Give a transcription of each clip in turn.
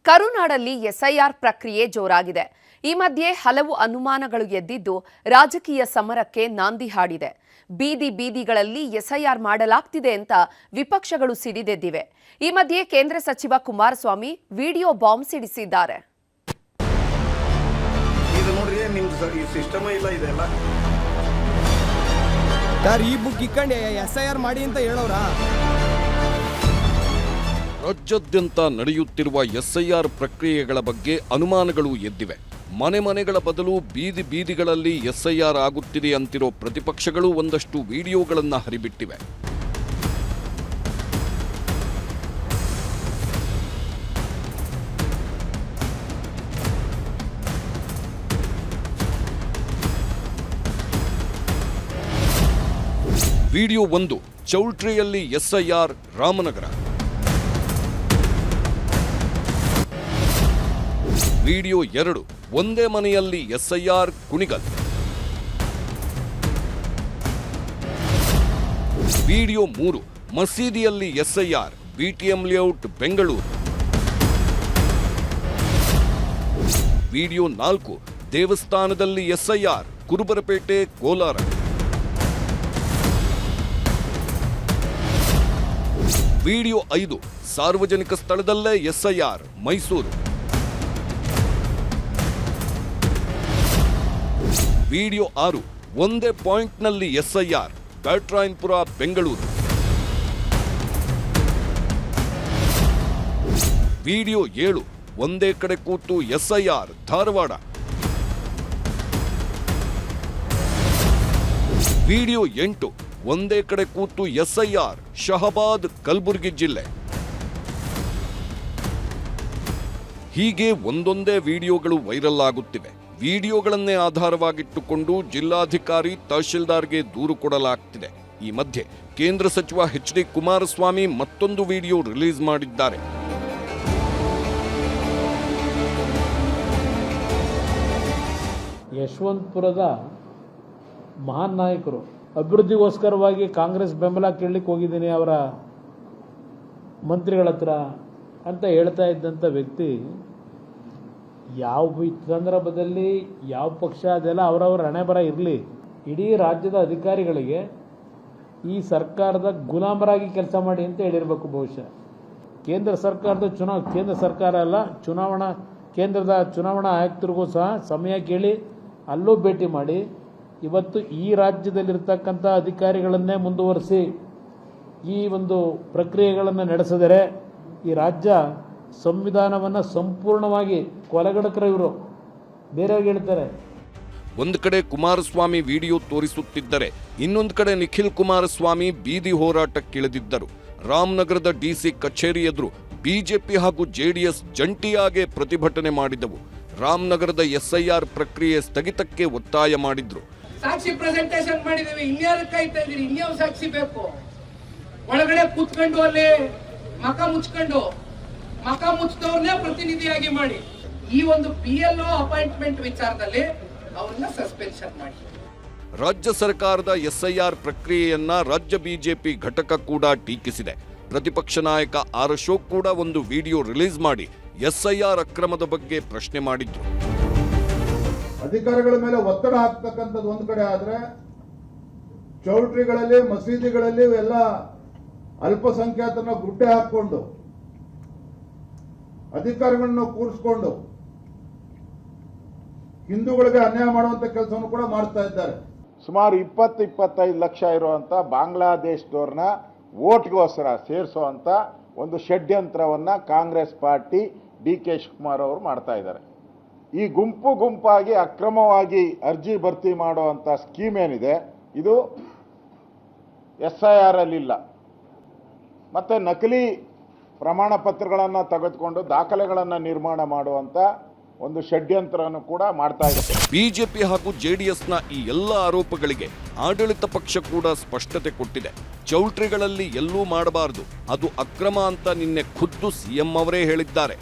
ಕರುನಾಡಲ್ಲಿ SIR ಪ್ರಕ್ರಿಯೆ ಜೋರಾಗಿದೆ. ಈ ಮಧ್ಯೆ ಹಲವು ಅನುಮಾನಗಳು ಎದ್ದಿದ್ದು ರಾಜಕೀಯ ಸಮರಕ್ಕೆ ನಾಂದಿ ಹಾಡಿದೆ. ಬೀದಿ ಬೀದಿಗಳಲ್ಲಿ ಎಸ್ಐಆರ್ ಮಾಡಲಾಗ್ತಿದೆ ಅಂತ ವಿಪಕ್ಷಗಳು ಸಿಡಿದೆದ್ದಿವೆ. ಈ ಮಧ್ಯೆ ಕೇಂದ್ರ ಸಚಿವ ಕುಮಾರಸ್ವಾಮಿ ವಿಡಿಯೋ ಬಾಂಬ್ ಸಿಡಿಸಿದ್ದಾರೆ. ಈ ಬುಕ್ ಇಕ್ಕಂಡೆ ಎಸ್ಐಆರ್ ಮಾಡಿ ಅಂತ ಹೇಳೋರಾ? ರಾಜ್ಯಾದ್ಯಂತ ನಡೆಯುತ್ತಿರುವ ಎಸ್ಐಆರ್ ಪ್ರಕ್ರಿಯೆಗಳ ಬಗ್ಗೆ ಅನುಮಾನಗಳು ಎದ್ದಿವೆ. ಮನೆ ಮನೆಗಳ ಬದಲು ಬೀದಿ ಬೀದಿಗಳಲ್ಲಿ ಎಸ್ಐಆರ್ ಆಗುತ್ತಿದೆ ಅಂತಿರೋ ಪ್ರತಿಪಕ್ಷಗಳು ಒಂದಷ್ಟು ವಿಡಿಯೋಗಳನ್ನು ಹರಿಬಿಟ್ಟಿವೆ. ವಿಡಿಯೋ 1, ಚೌಲ್ಟ್ರಿಯಲ್ಲಿ ಎಸ್ಐಆರ್, ರಾಮನಗರ. ವಿಡಿಯೋ 2, ಒಂದೇ ಮನೆಯಲ್ಲಿ ಎಸ್ಐಆರ್, ಕುಣಿಗಲ್. ವಿಡಿಯೋ 3, ಮಸೀದಿಯಲ್ಲಿ SIR, BTM layout, Bengaluru. Video 4, ದೇವಸ್ಥಾನದಲ್ಲಿ ಎಸ್ಐಆರ್, ಕುರುಬರಪೇಟೆ, ಕೋಲಾರ. ವಿಡಿಯೋ 5, ಸಾರ್ವಜನಿಕ ಸ್ಥಳದಲ್ಲೇ ಎಸ್ಐಆರ್, ಮೈಸೂರು. ವಿಡಿಯೋ 6, ಒಂದೇ ಪಾಯಿಂಟ್ನಲ್ಲಿ ಎಸ್ಐಆರ್, ಬ್ಯಾಟ್ರಾಯನ್ಪುರ, ಬೆಂಗಳೂರು. ವಿಡಿಯೋ 7, ಒಂದೇ ಕಡೆ ಕೂತು ಎಸ್ಐಆರ್, ಧಾರವಾಡ. ವಿಡಿಯೋ 8, ಒಂದೇ ಕಡೆ ಕೂತು ಎಸ್ಐಆರ್, ಶಹಬಾದ್, ಕಲಬುರಗಿ ಜಿಲ್ಲೆ. ಹೀಗೆ ಒಂದೊಂದೇ ವಿಡಿಯೋಗಳು ವೈರಲ್ ಆಗುತ್ತಿವೆ. ವಿಡಿಯೋಗಳನ್ನೇ ಆಧಾರವಾಗಿಟ್ಟುಕೊಂಡು ಜಿಲ್ಲಾಧಿಕಾರಿ, ತಹಶೀಲ್ದಾರ್ಗೆ ದೂರು ಕೊಡಲಾಗ್ತಿದೆ. ಈ ಮಧ್ಯೆ ಕೇಂದ್ರ ಸಚಿವ ಎಚ್ ಡಿ ಕುಮಾರಸ್ವಾಮಿ ಮತ್ತೊಂದು ವಿಡಿಯೋ ರಿಲೀಸ್ ಮಾಡಿದ್ದಾರೆ. ಯಶವಂತಪುರದ ಮಹಾನ್ ನಾಯಕರು ಅಭಿವೃದ್ಧಿಗೋಸ್ಕರವಾಗಿ ಕಾಂಗ್ರೆಸ್ ಬೆಂಬಲ ಕೇಳಲಿಕ್ಕೆ ಹೋಗಿದ್ದೀನಿ ಅವರ ಮಂತ್ರಿಗಳ ಹತ್ರ ಅಂತ ಹೇಳ್ತಾ ಇದ್ದಂಥ ವ್ಯಕ್ತಿ ಯಾವ ಸಂದರ್ಭದಲ್ಲಿ ಯಾವ ಪಕ್ಷ ಅದೆಲ್ಲ ಅವರವರ ಹಣೆಬರ ಇರಲಿ, ಇಡೀ ರಾಜ್ಯದ ಅಧಿಕಾರಿಗಳಿಗೆ ಈ ಸರ್ಕಾರದ ಗುಲಾಮರಾಗಿ ಕೆಲಸ ಮಾಡಿ ಅಂತ ಹೇಳಿರಬೇಕು. ಬಹುಶಃ ಕೇಂದ್ರ ಸರ್ಕಾರದ ಕೇಂದ್ರ ಸರ್ಕಾರ ಅಲ್ಲ, ಕೇಂದ್ರದ ಚುನಾವಣಾ ಆಯುಕ್ತರಿಗೂ ಸಹ ಸಮಯ ಕೇಳಿ ಅಲ್ಲೂ ಭೇಟಿ ಮಾಡಿ ಇವತ್ತು ಈ ರಾಜ್ಯದಲ್ಲಿರ್ತಕ್ಕಂಥ ಅಧಿಕಾರಿಗಳನ್ನೇ ಮುಂದುವರಿಸಿ ಈ ಒಂದು ಪ್ರಕ್ರಿಯೆಗಳನ್ನು ನಡೆಸಿದರೆ ಈ ರಾಜ್ಯ ಸಂವಿಧಾನವನ್ನು ಸಂಪೂರ್ಣವಾಗಿ ಕೊಲೆಗಡಕರು ಇವರು ಬೇರೆಯವ್ರಿಗೆ ಹೇಳ್ತಾರೆ. ಒಂದು ಕಡೆ ಕುಮಾರಸ್ವಾಮಿ ವಿಡಿಯೋ ತೋರಿಸುತ್ತಿದ್ದರೆ ಇನ್ನೊಂದು ಕಡೆ ನಿಖಿಲ್ ಕುಮಾರಸ್ವಾಮಿ ಬೀದಿ ಹೋರಾಟಕ್ಕಿಳಿದಿದ್ದರು. ರಾಮನಗರದ ಡಿಸಿ ಕಚೇರಿ ಎದುರು ಬಿಜೆಪಿ ಹಾಗೂ ಜೆಡಿಎಸ್ ಜಂಟಿಯಾಗಿ ಪ್ರತಿಭಟನೆ ಮಾಡಿದವು. ರಾಮನಗರದ ಎಸ್ಐಆರ್ ಪ್ರಕ್ರಿಯೆ ಸ್ಥಗಿತಕ್ಕೆ ಒತ್ತಾಯ ಮಾಡಿದ್ರು. ಸಾಕ್ಷಿ ಪ್ರೆಸೆಂಟೇಷನ್ ಮಾಡಿದೀವಿ, ಇನ್ಯಾರು ಕಾಯ್ತಾ ಇದೀರಿ? ಇನ್ಯಾವ ಸಾಕ್ಷಿ ಬೇಕು? ಒಳಗಡೆ ಕೂತ್ಕೊಂಡು ಅಲ್ಲಿ ಮಕ ಮುಚ್ಚಿದವ್ರನ್ನೇ ಪ್ರತಿನಿಧಿಯಾಗಿ ಮಾಡಿ ಈ ಒಂದು PLO ಅಪಾಯಿಂಟ್ಮೆಂಟ್ ವಿಚಾರದಲ್ಲಿ ಅವ್ರನ್ನ ಸಸ್ಪೆನ್ಷನ್ ಮಾಡಿ. ರಾಜ್ಯ ಸರ್ಕಾರದ ಎಸ್ಐಆರ್ ಪ್ರಕ್ರಿಯೆಯನ್ನ ರಾಜ್ಯ ಬಿಜೆಪಿ ಘಟಕ ಕೂಡ ಟೀಕಿಸಿದೆ. ಪ್ರತಿಪಕ್ಷ ನಾಯಕ ಆರ್ ಅಶೋಕ್ ಕೂಡ ಒಂದು ವಿಡಿಯೋ ರಿಲೀಸ್ ಮಾಡಿ ಎಸ್ಐಆರ್ ಅಕ್ರಮದ ಬಗ್ಗೆ ಪ್ರಶ್ನೆ ಮಾಡಿದ್ರು. ಅಧಿಕಾರಿಗಳ ಮೇಲೆ ಒತ್ತಡ ಹಾಕ್ತಕ್ಕಂಥದ್ದು ಒಂದು ಕಡೆ ಆದ್ರೆ, ಚೌಲ್ಟ್ರಿಗಳಲ್ಲಿ, ಮಸೀದಿಗಳಲ್ಲಿ ಎಲ್ಲ ಅಲ್ಪಸಂಖ್ಯಾತರನ್ನ ಗುಡ್ಡೆ ಹಾಕೊಂಡು ಅಧಿಕಾರಿಗಳನ್ನ ಕೂರಿಸಿಕೊಂಡು ಹಿಂದೂಗಳಿಗೆ ಅನ್ಯಾಯ ಮಾಡುವಂತ ಕೆಲಸವನ್ನು ಕೂಡ ಮಾಡ್ತಾ ಇದ್ದಾರೆ. ಸುಮಾರು 20-25 ಲಕ್ಷ ಇರುವಂತ ಬಾಂಗ್ಲಾದೇಶದವ್ರನ್ನ ವೋಟ್ಗೋಸ್ಕರ ಸೇರಿಸುವಂತ ಒಂದು ಷಡ್ಯಂತ್ರವನ್ನ ಕಾಂಗ್ರೆಸ್ ಪಾರ್ಟಿ DK ಶಿವಕುಮಾರ್ ಅವರು ಮಾಡ್ತಾ ಇದ್ದಾರೆ. ಈ ಗುಂಪಾಗಿ ಅಕ್ರಮವಾಗಿ ಅರ್ಜಿ ಭರ್ತಿ ಮಾಡುವಂಥ ಸ್ಕೀಮ್ ಏನಿದೆ ಇದು SIR ಅಲ್ಲಿಲ್ಲ. ಮತ್ತು ನಕಲಿ ಪ್ರಮಾಣ ಪತ್ರಗಳನ್ನು ತೆಗೆದುಕೊಂಡು ದಾಖಲೆಗಳನ್ನು ನಿರ್ಮಾಣ ಮಾಡುವಂಥ ಒಂದು ಷಡ್ಯಂತ್ರವನ್ನು ಕೂಡ ಮಾಡ್ತಾ ಇದೆ. ಬಿಜೆಪಿ ಹಾಗೂ ಜೆಡಿಎಸ್ನ ಈ ಎಲ್ಲ ಆರೋಪಗಳಿಗೆ ಆಡಳಿತ ಪಕ್ಷ ಕೂಡ ಸ್ಪಷ್ಟತೆ ಕೊಟ್ಟಿದೆ. ಚೌಲ್ಟ್ರಿಗಳಲ್ಲಿ ಎಲ್ಲೂ ಮಾಡಬಾರದು, ಅದು ಅಕ್ರಮ ಅಂತ ನಿನ್ನೆ ಖುದ್ದು ಸಿಎಂ ಅವರೇ ಹೇಳಿದ್ದಾರೆ.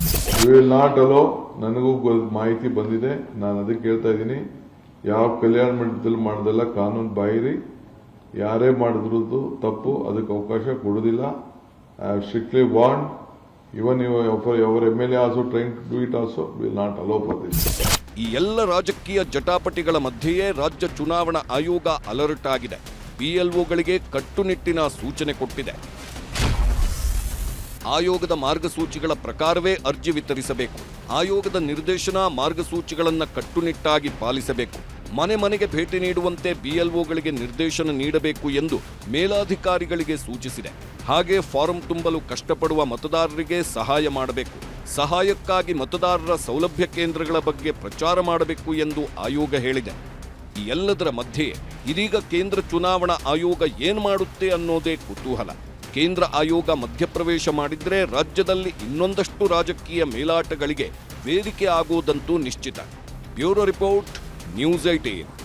ನನಗೂ ಮಾಹಿತಿ ಬಂದಿದೆ, ನಾನು ಅದಕ್ಕೆ ಹೇಳ್ತಾ ಇದ್ದೀನಿ, ಯಾವ ಕಲ್ಯಾಣ ಮಂಟಪದಲ್ಲಿ ಮಾಡೋದೆಲ್ಲ ಕಾನೂನು ಬಾಹಿರಿ, ಯಾರೇ ಮಾಡಿದ್ರದ್ದು ತಪ್ಪು, ಅದಕ್ಕೆ ಅವಕಾಶ ಕೊಡೋದಿಲ್ಲ. I have strictly warned Even our MLA also trying to do it also, we will not allow for this. ಈ ಎಲ್ಲ ರಾಜಕೀಯ ಜಟಾಪಟಿಗಳ ಮಧ್ಯೆಯೇ ರಾಜ್ಯ ಚುನಾವಣಾ ಆಯೋಗ ಅಲರ್ಟ್ ಆಗಿದೆ. ಬಿಎಲ್ಒಗಳಿಗೆ ಕಟ್ಟುನಿಟ್ಟಿನ ಸೂಚನೆ ಕೊಟ್ಟಿದೆ. ಆಯೋಗದ ಮಾರ್ಗಸೂಚಿಗಳ ಪ್ರಕಾರವೇ ಅರ್ಜಿ ವಿತರಿಸಬೇಕು. ಆಯೋಗದ ನಿರ್ದೇಶನ ಮಾರ್ಗಸೂಚಿಗಳನ್ನು ಕಟ್ಟುನಿಟ್ಟಾಗಿ ಪಾಲಿಸಬೇಕು. ಮನೆ ಮನೆಗೆ ಭೇಟಿ ನೀಡುವಂತೆ ಬಿಎಲ್ಒಗಳಿಗೆ ನಿರ್ದೇಶನ ನೀಡಬೇಕು ಎಂದು ಮೇಲಾಧಿಕಾರಿಗಳಿಗೆ ಸೂಚಿಸಿದೆ. ಹಾಗೆ ಫಾರಂ ತುಂಬಲು ಕಷ್ಟಪಡುವ ಮತದಾರರಿಗೆ ಸಹಾಯ ಮಾಡಬೇಕು. ಸಹಾಯಕ್ಕಾಗಿ ಮತದಾರರ ಸೌಲಭ್ಯ ಕೇಂದ್ರಗಳ ಬಗ್ಗೆ ಪ್ರಚಾರ ಮಾಡಬೇಕು ಎಂದು ಆಯೋಗ ಹೇಳಿದೆ. ಈ ಎಲ್ಲದರ ಮಧ್ಯೆ ಇದೀಗ ಕೇಂದ್ರ ಚುನಾವಣಾ ಆಯೋಗ ಏನು ಮಾಡುತ್ತೆ ಅನ್ನೋದೇ ಕುತೂಹಲ. ಕೇಂದ್ರ ಆಯೋಗ ಮಧ್ಯಪ್ರವೇಶ ಮಾಡಿದ್ರೆ ರಾಜ್ಯದಲ್ಲಿ ಇನ್ನೊಂದಷ್ಟು ರಾಜಕೀಯ ಮೇಲಾಟಗಳಿಗೆ ವೇದಿಕೆ ಆಗೋದಂತೂ ನಿಶ್ಚಿತ. Bureau report, news 18.